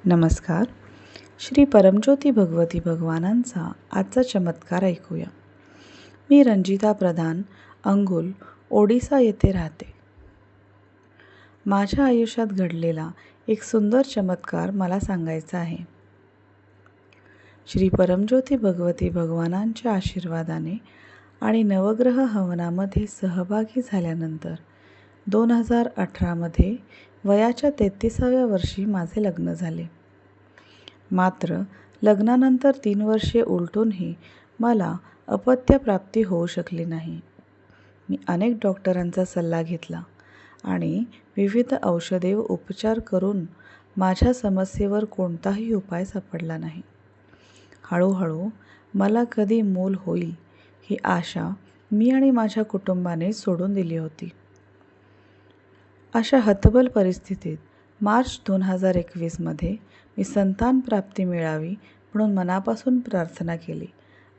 नमस्कार. श्री परमज्योती भगवती भगवानांचा आजचा चमत्कार ऐकूया. मी रंजिता प्रधान, अंगुल, ओडिसा येथे राहते. माझ्या आयुष्यात घडलेला एक सुंदर चमत्कार मला सांगायचा आहे. श्री परमज्योती भगवती भगवानांच्या आशीर्वादाने आणि नवग्रह हवनामध्ये सहभागी झाल्यानंतर 2018मध्ये वयाच्या 33व्या वर्षी माझे लग्न झाले. मात्र लग्नानंतर 3 वर्षे उलटूनही मला अपत्यप्राप्ती होऊ शकली नाही. मी अनेक डॉक्टरांचा सल्ला घेतला आणि विविध औषधे व उपचार करून माझ्या समस्येवर कोणताही उपाय सापडला नाही. हळूहळू मला कधी मूल होईल ही आशा मी आणि माझ्या कुटुंबाने सोडून दिली होती. अशा हतबल परिस्थितीत मार्च 2021मध्ये मी संतान प्राप्ती मिळावी म्हणून मनापासून प्रार्थना केली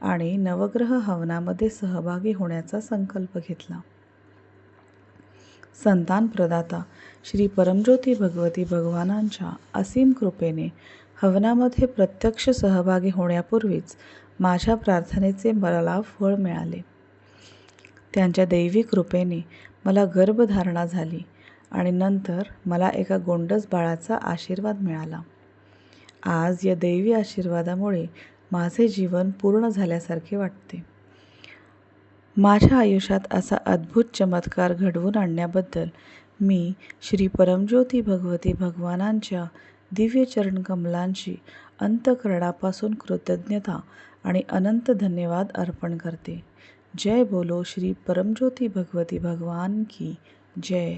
आणि नवग्रह हवनामध्ये सहभागी होण्याचा संकल्प घेतला. संतान प्रदाता श्री परमज्योती भगवती भगवानांच्या असीम कृपेने हवनामध्ये प्रत्यक्ष सहभागी होण्यापूर्वीच माझ्या प्रार्थनेचे मला फळ मिळाले. त्यांच्या दैवी कृपेने मला गर्भधारणा झाली आणि नंतर मला एका गोंडस बाळाचा आशीर्वाद मिळाला. आज या दैवी आशीर्वादामुळे माझे जीवन पूर्ण झाल्यासारखे वाटते. माझ्या आयुष्यात असा अद्भुत चमत्कार घडवून आणण्याबद्दल मी श्री परमज्योती भगवती भगवानांच्या दिव्य चरणकमलांची अंतःकरणापासून कृतज्ञता आणि अनंत धन्यवाद अर्पण करते. जय बोलो श्री परमज्योती भगवती भगवान की जय.